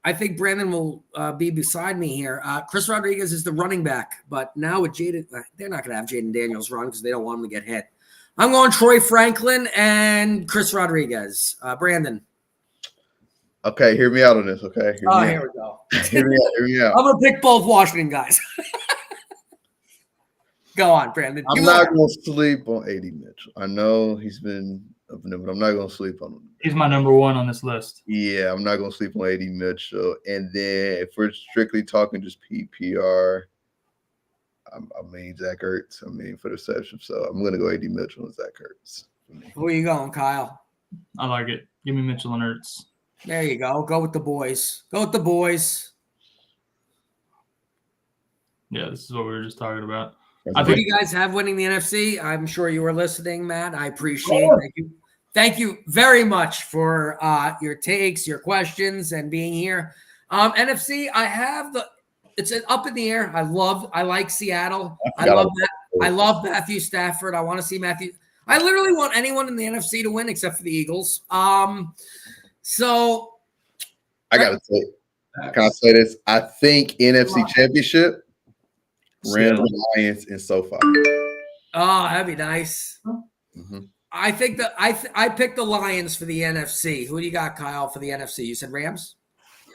I think Brandon will be beside me here. Chris Rodriguez is the running back, but now with Jaden, they're not going to have Jaden Daniels run because they don't want him to get hit. I'm going Troy Franklin and Chris Rodriguez. Brandon. Okay, hear me out on this, okay? Here we go. Hear me out. I'm going to pick both Washington guys. Go on, Brandon. I'm not going to sleep on A.D. Mitchell. I know he's been up in there, but I'm not going to sleep on him. He's my number one on this list. Yeah, I'm not going to sleep on A.D. Mitchell. And then if we're strictly talking just PPR, I mean, Zach Ertz, for the reception. So I'm going to go A.D. Mitchell and Zach Ertz. Who are you going, Kyle? I like it. Give me Mitchell and Ertz. There you go. Go with the boys. Yeah, this is what we were just talking about. What do you guys have winning the NFC? I'm sure you were listening, Matt. I appreciate it. Thank you very much for your takes, your questions, and being here. NFC, it's up in the air. I like Seattle. I love Matthew Stafford. I want to see Matthew. I literally want anyone in the NFC to win except for the Eagles. So I gotta say, can I say this? I think NFC Championship, Rams, Lions, and SoFi. Oh, that'd be nice. Mm-hmm. I think that I picked the Lions for the NFC. Who do you got, Kyle, for the NFC? You said Rams?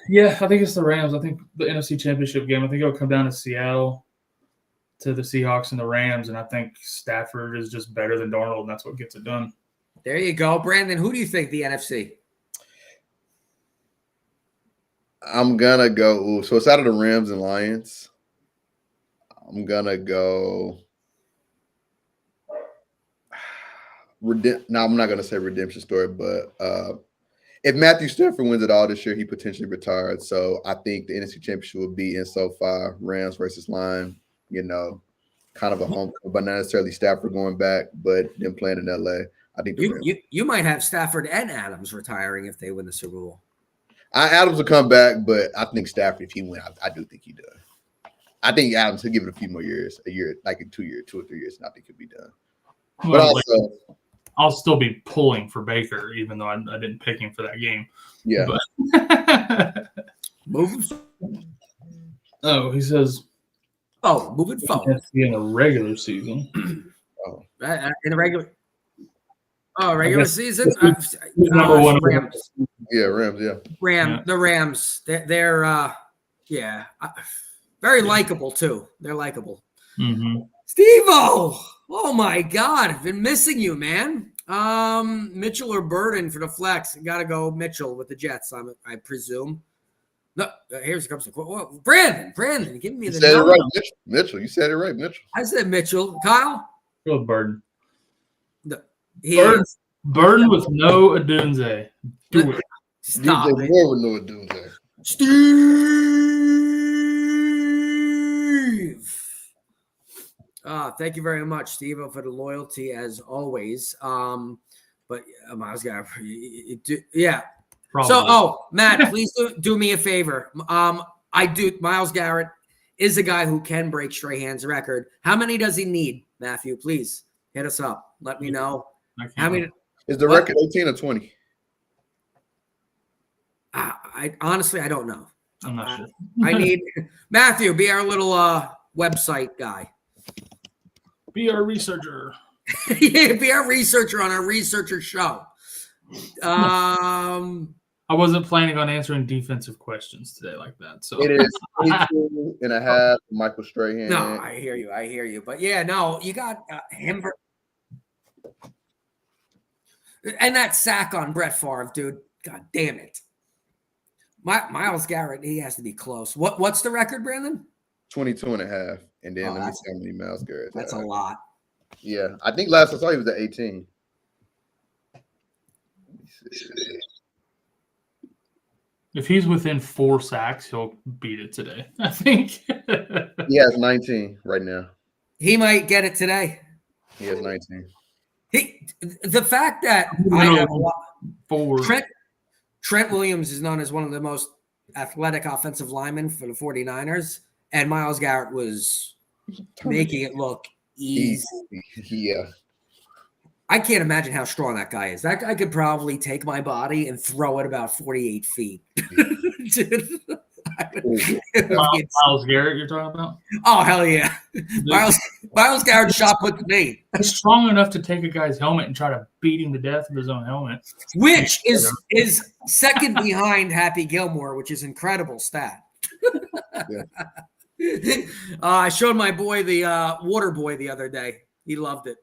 Yeah, I think it's the Rams. I think the NFC Championship game, I think it'll come down to Seattle, to the Seahawks and the Rams, and I think Stafford is just better than Darnold, and that's what gets it done. There you go. Brandon, who do you think the NFC? I'm going to go – so it's out of the Rams and Lions. I'm going to go I'm not going to say redemption story, but if Matthew Stafford wins it all this year, he potentially retired. So I think the NFC Championship will be in SoFi, Rams versus Lions, kind of a home, but not necessarily Stafford going back, but them playing in LA. I think you might have Stafford and Adams retiring if they win the Super Bowl. Adams will come back, but I think Stafford, if he wins, I do think he does. I think Adams will give it a few more years, a year, like in 2 years, 2 or 3 years, and I think he'll be done. But Well, also, I'll still be pulling for Baker, even though I didn't pick him for that game. yeah. But Moving. oh, he says. Oh, moving forward. In a regular season. In the regular. Oh, regular season. Number one. Rams. Yeah, Rams. Yeah. The Rams. They're very likable too. They're likable. Mm-hmm. Steve-O! Oh my God, I've been missing you, man. Mitchell or Burden for the flex? Got to go Mitchell with the Jets. I presume. No, here comes the quote. Brandon, give me you the said number. it right, Mitchell. You said it right, Mitchell. I said Mitchell. Kyle? Go with Burden. No, Burden with no Adunze. Do it. Stop DJ it. Moore with no Adunze. Steve. Thank you very much, Steve, for the loyalty as always. But Miles Garrett, yeah. Probably. So, Matt, please do me a favor. Miles Garrett is a guy who can break Strahan's record. How many does he need, Matthew? Please hit us up. Let me know. How many? Is the record 18 or 20? I honestly, I don't know. I'm not sure. I need Matthew, be our little website guy. Be our researcher. Yeah, be our researcher on our researcher show. I wasn't planning on answering defensive questions today like that. So it is 22 and a half, Michael Strahan. No, I hear you. But yeah, no, you got him. And that sack on Brett Favre, dude. God damn it. Miles Garrett, he has to be close. What's the record, Brandon? 22 and a half. And then let me see how many Miles Garrett. That's a lot. Yeah. I think last I saw he was at 18. if he's within 4 sacks, he'll beat it today. I think. He has 19 right now. He might get it today. He has 19. The fact that I have Trent Williams is known as one of the most athletic offensive linemen for the 49ers, and Miles Garrett was making it look easy. Yeah. I can't imagine how strong that guy is. That guy could probably take my body and throw it about 48 feet. Miles Garrett, you're talking about? Oh, hell yeah. Miles Garrett shot put to me. He's strong enough to take a guy's helmet and try to beat him to death with his own helmet. Which is second behind Happy Gilmore, which is incredible stat. Yeah. I showed my boy the Water Boy the other day. He loved it.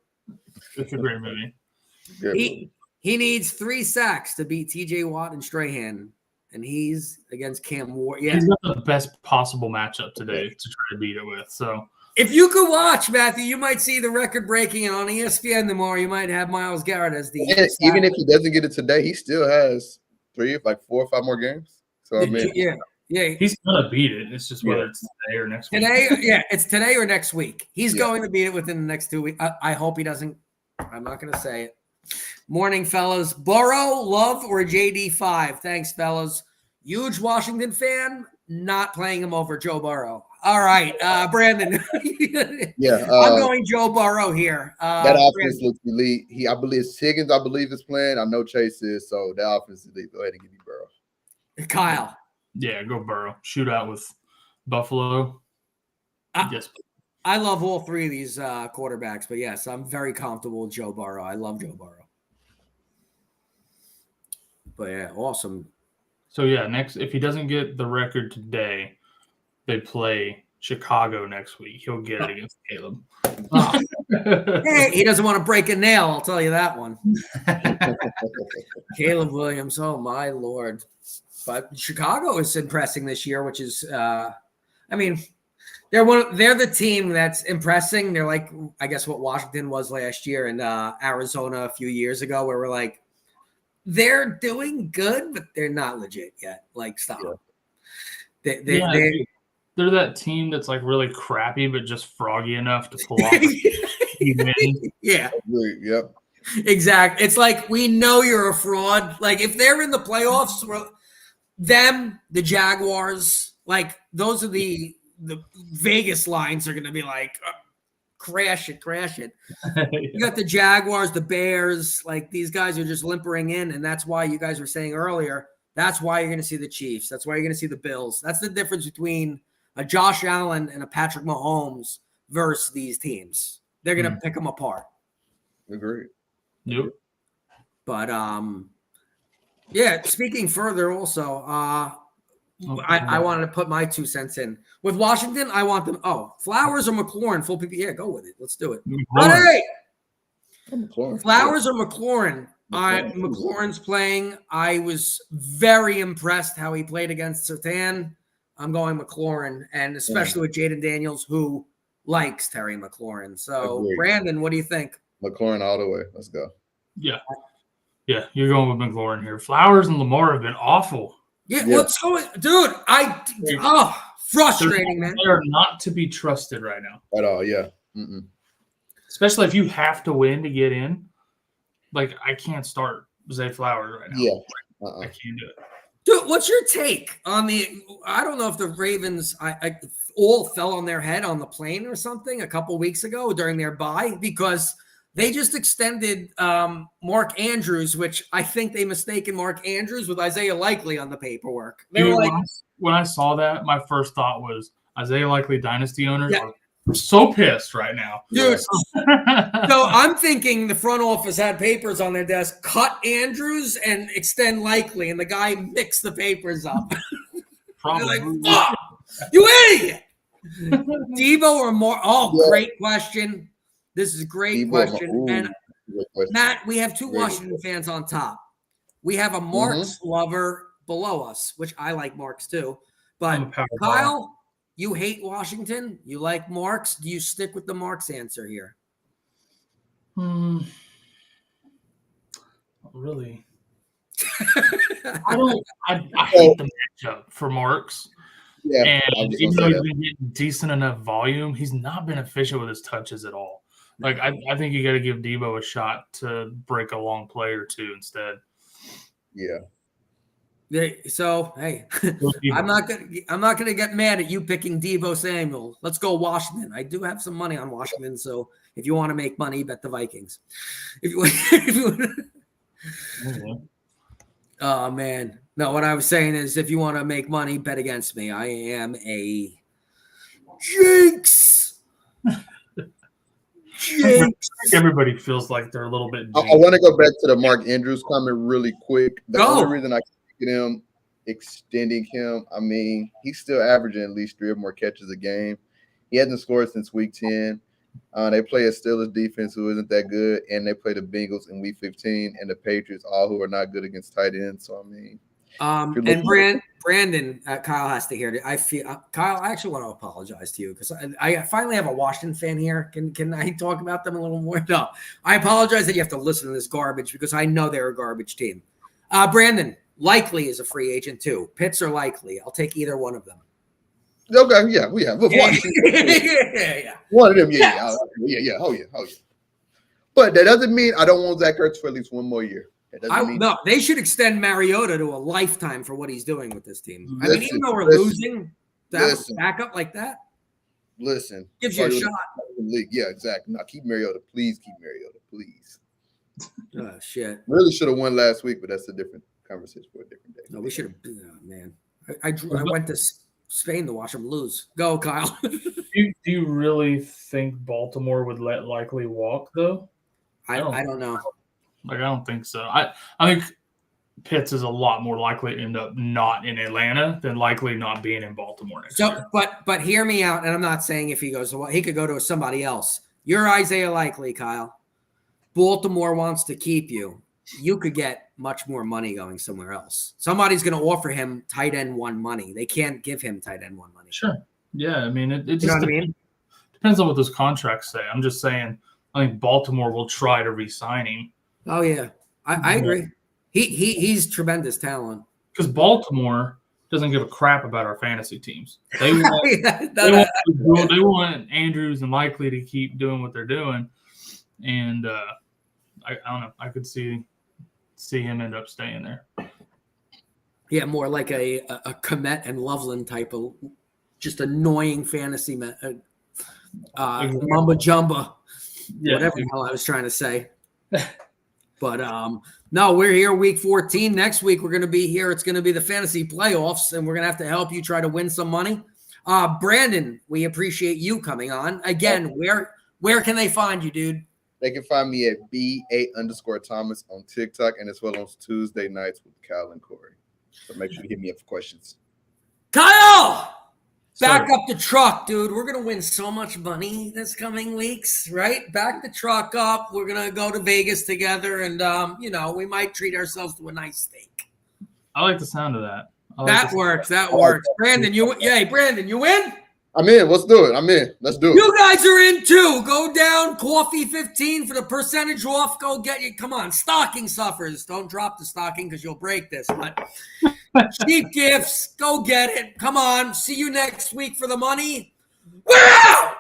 It's a great movie. He needs 3 sacks to beat TJ Watt and Strahan. And he's against Cam Ward. Yeah. He's got the best possible matchup today to try to beat it with. So if you could watch, Matthew, you might see the record breaking, and on ESPN tomorrow, you might have Miles Garrett as the even if he doesn't get it today, he still has 4 or 5 more games. So I mean, yeah, he's gonna beat it. It's just whether it's today or next week. It's today or next week. He's going to beat it within the next 2 weeks. I hope he doesn't. I'm not going to say it. Morning, fellas. Burrow, Love, or JD5? Thanks, fellas. Huge Washington fan. Not playing him over Joe Burrow. All right, Brandon. I'm going Joe Burrow here. That offense looks elite. I believe Higgins, is playing. I know Chase is, so that offense is elite. Go ahead and give me Burrow. Kyle. Yeah, go Burrow. Shootout with Buffalo. Yes. I love all 3 of these quarterbacks, but yes, I'm very comfortable with Joe Burrow. I love Joe Burrow. But yeah, awesome. So yeah, next if he doesn't get the record today, they play Chicago next week. He'll get it against Caleb. Oh. Hey, he doesn't want to break a nail, I'll tell you that one. Caleb Williams, oh my Lord. But Chicago is impressing this year, which is they're the team that's impressing. They're like, I guess, what Washington was last year and Arizona a few years ago, where we're like, they're doing good, but they're not legit yet. Like, stop. Yeah. They're that team that's like really crappy, but just froggy enough to pull off. Yeah. Yep. Exactly. It's like, we know you're a fraud. Like, if they're in the playoffs, the Jaguars, like, those are the the Vegas lines are going to be like, crash it. You got the Jaguars, the Bears, like these guys are just limpering in, and that's why you guys were saying earlier, that's why you're going to see the Chiefs. That's why you're going to see the Bills. That's the difference between a Josh Allen and a Patrick Mahomes versus these teams. They're going to pick them apart. Agreed. Yep. But yeah, speaking further also, I wanted to put my 2 cents in. With Washington, I want them. Oh, Flowers or McLaurin, full PP. Yeah, go with it. Let's do it. Hey! Flowers or McLaurin? McLaurin's playing. I was very impressed how he played against Sertan. I'm going McLaurin, and especially with Jaden Daniels, who likes Terry McLaurin. So, Agreed. Brandon, what do you think? McLaurin all the way. Let's go. Yeah. Yeah, you're going with McLaurin here. Flowers and Lamar have been awful. Yeah, let's go. Dude, frustrating, man. They are not to be trusted right now. At all, yeah. Mm-mm. Especially if you have to win to get in. Like, I can't start Zay Flowers right now. Yeah. I can't do it. Dude, what's your take on the – I don't know if the Ravens all fell on their head on the plane or something a couple weeks ago during their bye because they just extended Mark Andrews, which I think they mistaken Mark Andrews with Isaiah Likely on the paperwork. They were like, when I saw that, my first thought was Isaiah Likely dynasty owners are so pissed right now. Dude, so I'm thinking the front office had papers on their desk, cut Andrews and extend Likely, and the guy mixed the papers up. Probably. Like, fuck, you idiot! Debo or more? Oh, great question. This is a great question. And Matt, we have 2 Washington fans on top. We have a Marks lover below us, which I like Marks too. But Kyle, you hate Washington. You like Marks. Do you stick with the Marks answer here? Really? I don't. I hate the matchup for Marks. Yeah, and even though he's been getting decent enough volume, he's not been efficient with his touches at all. Like I think you got to give Debo a shot to break a long play or 2 instead. Yeah. So hey, I'm not gonna get mad at you picking Debo Samuel. Let's go Washington. I do have some money on Washington, so if you want to make money, bet the Vikings. Oh man, no. What I was saying is, if you want to make money, bet against me. I am a jinx. Everybody feels like they're a little bit. I want to go back to the Mark Andrews comment really quick. The only reason I get him extending him, I mean, he's still averaging at least 3 or more catches a game. He hasn't scored since week 10. They play a Steelers defense who isn't that good, and they play the Bengals in week 15 and the Patriots, all who are not good against tight ends. So I mean, and Brandon, Kyle has to hear it. I feel Kyle. I actually want to apologize to you because I finally have a Washington fan here. Can I talk about them a little more? No, I apologize that you have to listen to this garbage because I know they're a garbage team. Brandon, Likely is a free agent too. Pitts or Likely, I'll take either one of them. Okay, yeah, we have. Yeah. One of them, yeah. Oh yeah. But that doesn't mean I don't want Zach Ertz for at least 1 more year. No, they should extend Mariota to a lifetime for what he's doing with this team. I mean, even though we're losing, to have a backup like that, gives you a shot. Yeah, exactly. Now keep Mariota, please. Keep Mariota, please. Oh shit! Really should have won last week, but that's a different conversation for a different day. No, we should have. Oh, man, I went to Spain to watch them lose. Go, Kyle. Do you really think Baltimore would let Likely walk though? I don't know. Like, I don't think so. I think Pitts is a lot more likely to end up not in Atlanta than likely not being in Baltimore next year. But hear me out, and I'm not saying if he goes to he could go to somebody else. You're Isaiah Likely, Kyle. Baltimore wants to keep you. You could get much more money going somewhere else. Somebody's going to offer him tight end 1 money. They can't give him tight end 1 money. Sure. Yeah, I mean, it just depends on what those contracts say. I'm just saying, I think Baltimore will try to re-sign him. Oh yeah, I agree. He's tremendous talent. Because Baltimore doesn't give a crap about our fantasy teams. They want, they want Andrews and Likely to keep doing what they're doing, and I don't know. I could see him end up staying there. Yeah, more like a Komet and Loveland type of just annoying fantasy mumbo jumbo, whatever the hell I was trying to say. But no, we're here week 14. Next week we're going to be here. It's going to be the fantasy playoffs, and we're going to have to help you try to win some money. Brandon, we appreciate you coming on. Again, where can they find you, dude? They can find me at B8_Thomas on TikTok, and as well on Tuesday nights with Kyle and Corey. So make sure you hit me up for questions. Kyle! Back up the truck, dude. We're going to win so much money this coming weeks, right? Back the truck up. We're going to go to Vegas together, and, we might treat ourselves to a nice steak. I like the sound of that. That works. Brandon, you win? I'm in. Let's do it. I'm in. Let's do it. You guys are in too. Go down, coffee 15 for the percentage off. Go get you. Come on, stocking stuffers. Don't drop the stocking because you'll break this. But cheap gifts, go get it. Come on. See you next week for the money. We're out.